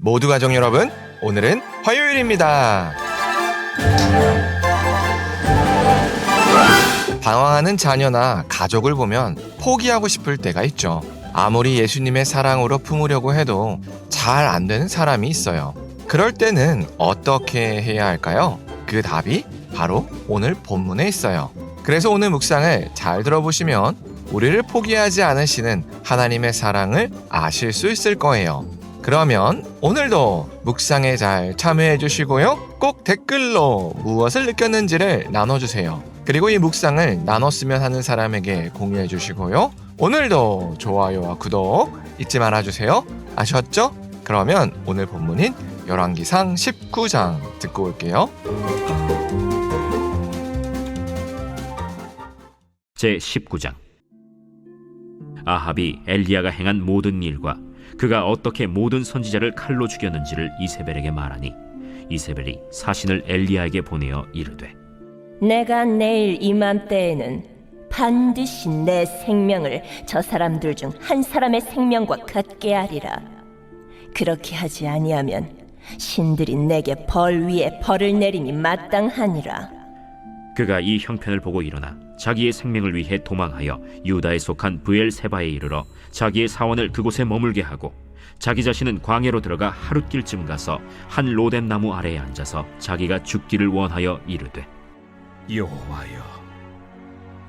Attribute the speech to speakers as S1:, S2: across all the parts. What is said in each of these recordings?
S1: 모두 가족 여러분, 오늘은 화요일입니다. 방황하는 자녀나 가족을 보면 포기하고 싶을 때가 있죠. 아무리 예수님의 사랑으로 품으려고 해도 잘 안 되는 사람이 있어요. 그럴 때는 어떻게 해야 할까요? 그 답이 바로 오늘 본문에 있어요. 그래서 오늘 묵상을 잘 들어보시면 우리를 포기하지 않으시는 하나님의 사랑을 아실 수 있을 거예요. 그러면 오늘도 묵상에 잘 참여해 주시고요. 꼭 댓글로 무엇을 느꼈는지를 나눠주세요. 그리고 이 묵상을 나눴으면 하는 사람에게 공유해 주시고요. 오늘도 좋아요와 구독 잊지 말아주세요. 아셨죠? 그러면 오늘 본문인 열왕기상 19장 듣고 올게요.
S2: 제19장. 아합이 엘리야가 행한 모든 일과 그가 어떻게 모든 선지자를 칼로 죽였는지를 이세벨에게 말하니 이세벨이 사신을 엘리야에게 보내어 이르되
S3: 내가 내일 이맘때에는 반드시 내 생명을 저 사람들 중 한 사람의 생명과 같게 하리라. 그렇게 하지 아니하면 신들이 내게 벌 위에 벌을 내림이 마땅하니라.
S2: 그가 이 형편을 보고 일어나 자기의 생명을 위해 도망하여 유다에 속한 브엘세바에 이르러 자기의 사원을 그곳에 머물게 하고 자기 자신은 광야로 들어가 하룻길쯤 가서 한 로뎀 나무 아래에 앉아서 자기가 죽기를 원하여 이르되
S4: 여호와여,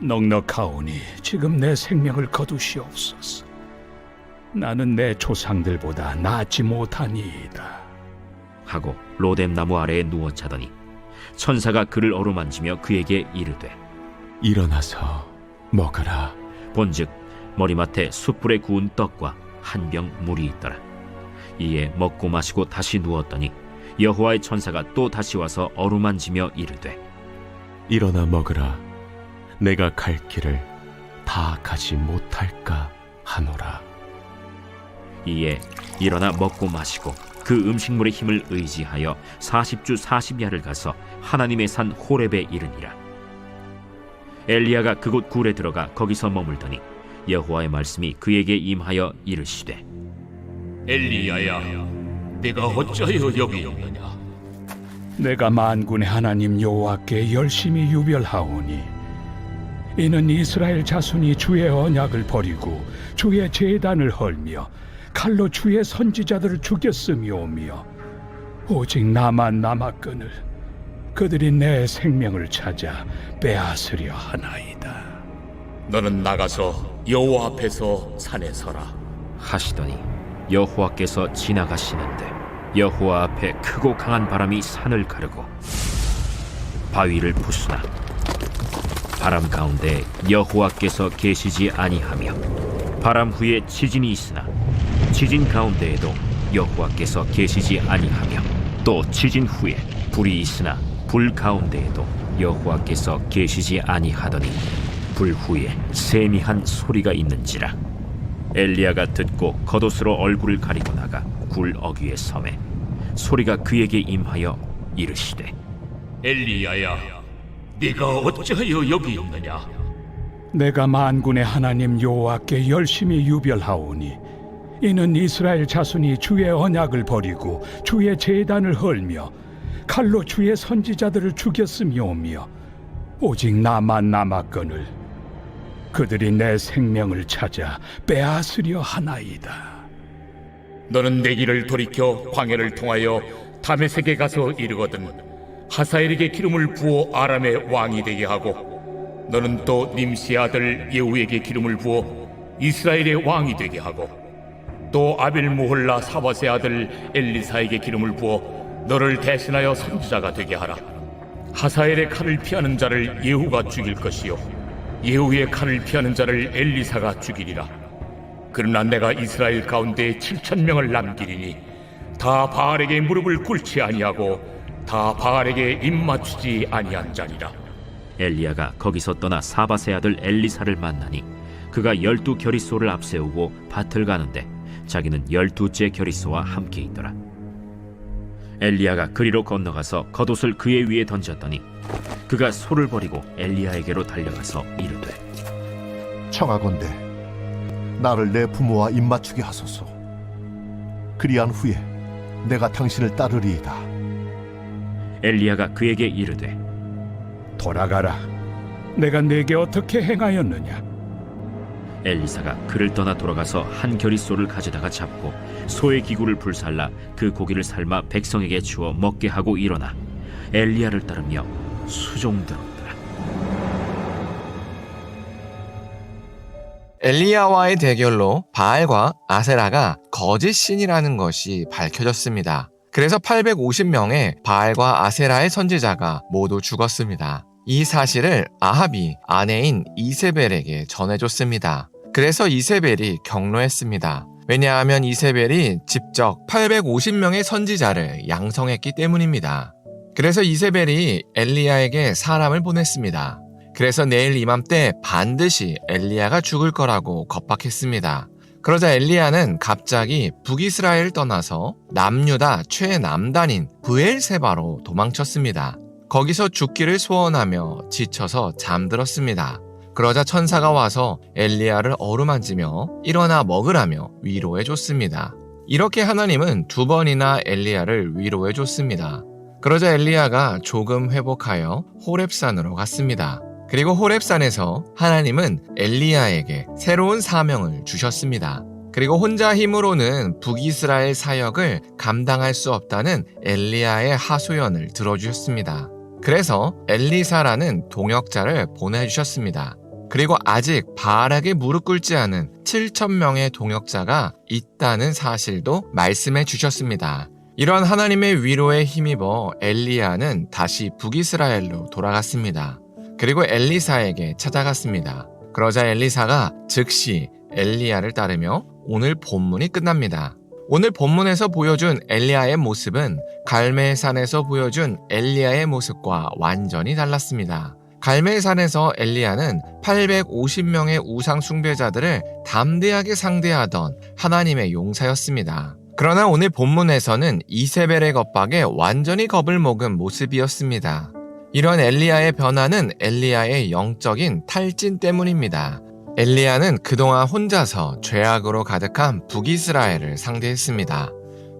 S4: 넉넉하오니 지금 내 생명을 거두시옵소서. 나는 내 조상들보다 낫지 못하니이다
S2: 하고 로뎀 나무 아래에 누워 자더니 천사가 그를 어루만지며 그에게 이르되
S5: 일어나서 먹으라.
S2: 본즉 머리맡에 숯불에 구운 떡과 한 병 물이 있더라. 이에 먹고 마시고 다시 누웠더니 여호와의 천사가 또 다시 와서 어루만지며 이르되
S5: 일어나 먹으라. 내가 갈 길을 다 가지 못할까 하노라.
S2: 이에 일어나 먹고 마시고 그 음식물의 힘을 의지하여 40주 40야를 가서 하나님의 산 호렙에 이르니라. 엘리야가 그곳 굴에 들어가 거기서 머물더니 여호와의 말씀이 그에게 임하여 이르시되
S6: 엘리야야, 네가 어찌하여 여기 있느냐?
S4: 내가 만군의 하나님 여호와께 열심히 유별하오니 이는 이스라엘 자손이 주의 언약을 버리고 주의 제단을 헐며 칼로 주의 선지자들을 죽였음이오며 오직 나만 남았거늘 그들이 내 생명을 찾아 빼앗으려 하나이다.
S6: 너는 나가서 여호와 앞에서 산에 서라.
S2: 하시더니 여호와께서 지나가시는데 여호와 앞에 크고 강한 바람이 산을 가르고 바위를 부수나 바람 가운데 여호와께서 계시지 아니하며 바람 후에 지진이 있으나 지진 가운데에도 여호와께서 계시지 아니하며 또 지진 후에 불이 있으나 불 가운데에도 여호와께서 계시지 아니하더니 불 후에 세미한 소리가 있는지라. 엘리야가 듣고 겉옷으로 얼굴을 가리고 나가 굴 어귀에 섬에 소리가 그에게 임하여 이르시되
S6: 엘리야야, 네가 어찌하여 여기 있느냐?
S4: 내가 만군의 하나님 여호와께 열심히 유별하오니 이는 이스라엘 자손이 주의 언약을 버리고 주의 제단을 헐며 칼로 주의 선지자들을 죽였음이오며 오직 나만 남았거늘 그들이 내 생명을 찾아 빼앗으려 하나이다.
S6: 너는 내 길을 돌이켜 광야를 통하여 다메섹에 가서 이르거든 하사엘에게 기름을 부어 아람의 왕이 되게 하고 너는 또 님시의 아들 예후에게 기름을 부어 이스라엘의 왕이 되게 하고 또 아벨무홀라 사밧의 아들 엘리사에게 기름을 부어 너를 대신하여 선지자가 되게 하라. 하사엘의 칼을 피하는 자를 예후가 죽일 것이요 예후의 칼을 피하는 자를 엘리사가 죽이리라. 그러나 내가 이스라엘 가운데 7,000명을 남기리니 다 바알에게 무릎을 꿇지 아니하고 다 바알에게 입맞추지 아니한 자니라.
S2: 엘리야가 거기서 떠나 사밧의 아들 엘리사를 만나니 그가 12겨리소를 앞세우고 밭을 가는데 자기는 12째 겨리소와 함께 있더라. 엘리야가 그리로 건너가서 겉옷을 그의 위에 던졌더니 그가 소를 버리고 엘리야에게로 달려가서 이르되
S7: 청하건대 나를 내 부모와 입맞추게 하소서. 그리한 후에 내가 당신을 따르리이다.
S2: 엘리야가 그에게 이르되
S4: 돌아가라. 내가 네게 어떻게 행하였느냐?
S2: 엘리사가 그를 떠나 돌아가서 한 겨릿소를 가져다가 잡고 소의 기구를 불살라 그 고기를 삶아 백성에게 주어 먹게 하고 일어나 엘리야를 따르며 수종들었더라.
S1: 엘리야와의 대결로 바알과 아세라가 거짓 신이라는 것이 밝혀졌습니다. 그래서 850명의 바알과 아세라의 선지자가 모두 죽었습니다. 이 사실을 아합이 아내인 이세벨에게 전해줬습니다. 그래서 이세벨이 경로했습니다. 왜냐하면 이세벨이 직접 850명의 선지자를 양성했기 때문입니다. 그래서 이세벨이 엘리야에게 사람을 보냈습니다. 그래서 내일 이맘때 반드시 엘리야가 죽을 거라고 겁박했습니다. 그러자 엘리야는 갑자기 북이스라엘을 떠나서 남유다 최남단인 브엘세바로 도망쳤습니다. 거기서 죽기를 소원하며 지쳐서 잠들었습니다. 그러자 천사가 와서 엘리야를 어루만지며 일어나 먹으라며 위로해줬습니다. 이렇게 하나님은 2번이나 엘리야를 위로해줬습니다. 그러자 엘리야가 조금 회복하여 호렙산으로 갔습니다. 그리고 호렙산에서 하나님은 엘리야에게 새로운 사명을 주셨습니다. 그리고 혼자 힘으로는 북이스라엘 사역을 감당할 수 없다는 엘리야의 하소연을 들어주셨습니다. 그래서 엘리사라는 동역자를 보내주셨습니다. 그리고 아직 바알에게 무릎 꿇지 않은 7,000명의 동역자가 있다는 사실도 말씀해 주셨습니다. 이런 하나님의 위로에 힘입어 엘리야는 다시 북이스라엘로 돌아갔습니다. 그리고 엘리사에게 찾아갔습니다. 그러자 엘리사가 즉시 엘리야를 따르며 오늘 본문이 끝납니다. 오늘 본문에서 보여준 엘리야의 모습은 갈멜산에서 보여준 엘리야의 모습과 완전히 달랐습니다. 갈멜산에서 엘리야는 850명의 우상 숭배자들을 담대하게 상대하던 하나님의 용사였습니다. 그러나 오늘 본문에서는 이세벨의 겁박에 완전히 겁을 먹은 모습이었습니다. 이런 엘리야의 변화는 엘리야의 영적인 탈진 때문입니다. 엘리야는 그동안 혼자서 죄악으로 가득한 북이스라엘을 상대했습니다.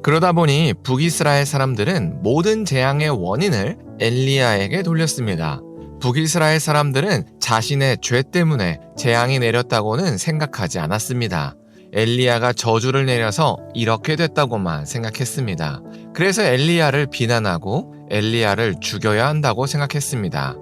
S1: 그러다 보니 북이스라엘 사람들은 모든 재앙의 원인을 엘리야에게 돌렸습니다. 북이스라엘 사람들은 자신의 죄 때문에 재앙이 내렸다고는 생각하지 않았습니다. 엘리야가 저주를 내려서 이렇게 됐다고만 생각했습니다. 그래서 엘리야를 비난하고 엘리야를 죽여야 한다고 생각했습니다.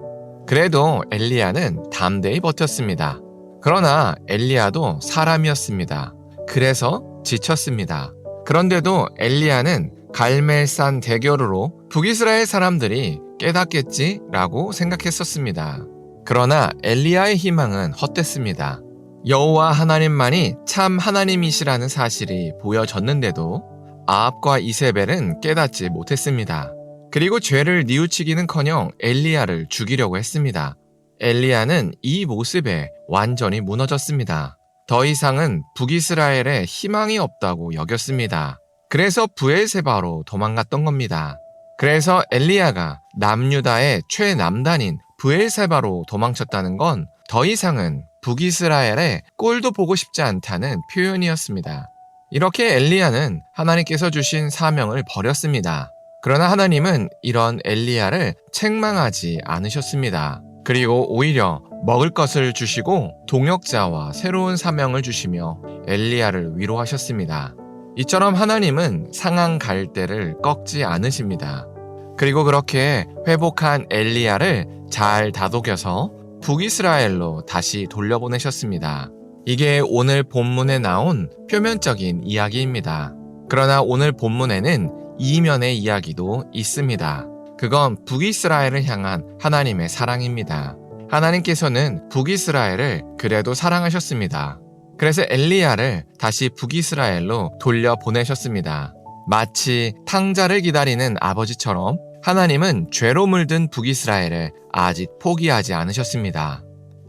S1: 그래도 엘리야는 담대히 버텼습니다. 그러나 엘리야도 사람이었습니다. 그래서 지쳤습니다. 그런데도 엘리야는 갈멜산 대결으로 북이스라엘 사람들이 깨닫겠지라고 생각했었습니다. 그러나 엘리야의 희망은 헛됐습니다. 여호와 하나님만이 참 하나님이시라는 사실이 보여졌는데도 아합과 이세벨은 깨닫지 못했습니다. 그리고 죄를 뉘우치기는커녕 엘리야를 죽이려고 했습니다. 엘리야는 이 모습에 완전히 무너졌습니다. 더 이상은 북이스라엘에 희망이 없다고 여겼습니다. 그래서 브엘세바로 도망갔던 겁니다. 그래서 엘리야가 남유다의 최남단인 브엘세바로 도망쳤다는 건 더 이상은 북이스라엘에 꼴도 보고 싶지 않다는 표현이었습니다. 이렇게 엘리야는 하나님께서 주신 사명을 버렸습니다. 그러나 하나님은 이런 엘리야를 책망하지 않으셨습니다. 그리고 오히려 먹을 것을 주시고 동역자와 새로운 사명을 주시며 엘리야를 위로하셨습니다. 이처럼 하나님은 상한 갈대를 꺾지 않으십니다. 그리고 그렇게 회복한 엘리야를 잘 다독여서 북이스라엘로 다시 돌려보내셨습니다. 이게 오늘 본문에 나온 표면적인 이야기입니다. 그러나 오늘 본문에는 이면의 이야기도 있습니다. 그건 북이스라엘을 향한 하나님의 사랑입니다. 하나님께서는 북이스라엘을 그래도 사랑하셨습니다. 그래서 엘리야를 다시 북이스라엘로 돌려보내셨습니다. 마치 탕자를 기다리는 아버지처럼 하나님은 죄로 물든 북이스라엘을 아직 포기하지 않으셨습니다.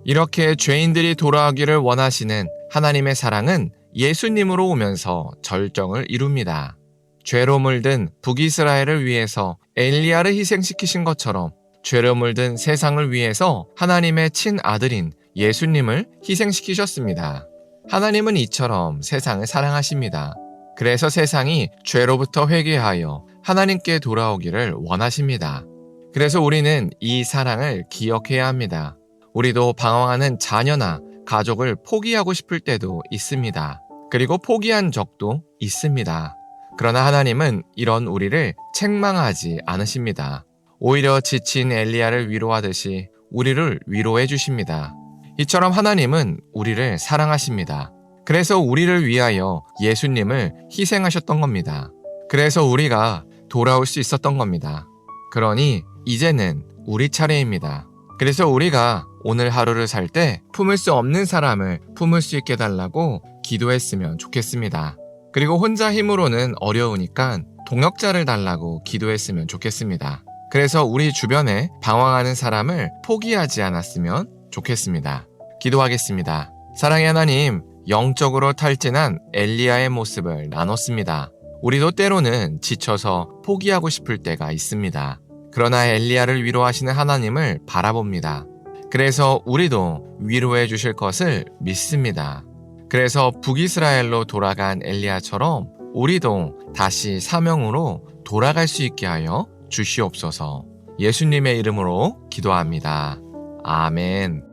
S1: 이렇게 죄인들이 돌아오기를 원하시는 하나님의 사랑은 예수님으로 오면서 절정을 이룹니다. 죄로 물든 북이스라엘을 위해서 엘리야를 희생시키신 것처럼 죄로 물든 세상을 위해서 하나님의 친아들인 예수님을 희생시키셨습니다. 하나님은 이처럼 세상을 사랑하십니다. 그래서 세상이 죄로부터 회개하여 하나님께 돌아오기를 원하십니다. 그래서 우리는 이 사랑을 기억해야 합니다. 우리도 방황하는 자녀나 가족을 포기하고 싶을 때도 있습니다. 그리고 포기한 적도 있습니다. 그러나 하나님은 이런 우리를 책망하지 않으십니다. 오히려 지친 엘리야를 위로하듯이 우리를 위로해 주십니다. 이처럼 하나님은 우리를 사랑하십니다. 그래서 우리를 위하여 예수님을 희생하셨던 겁니다. 그래서 우리가 돌아올 수 있었던 겁니다. 그러니 이제는 우리 차례입니다. 그래서 우리가 오늘 하루를 살 때 품을 수 없는 사람을 품을 수 있게 달라고 기도했으면 좋겠습니다. 그리고 혼자 힘으로는 어려우니까 동역자를 달라고 기도했으면 좋겠습니다. 그래서 우리 주변에 방황하는 사람을 포기하지 않았으면 좋겠습니다. 기도하겠습니다. 사랑의 하나님, 영적으로 탈진한 엘리야의 모습을 나눴습니다. 우리도 때로는 지쳐서 포기하고 싶을 때가 있습니다. 그러나 엘리야를 위로하시는 하나님을 바라봅니다. 그래서 우리도 위로해 주실 것을 믿습니다. 그래서 북이스라엘로 돌아간 엘리야처럼 우리도 다시 사명으로 돌아갈 수 있게 하여 주시옵소서. 예수님의 이름으로 기도합니다. 아멘.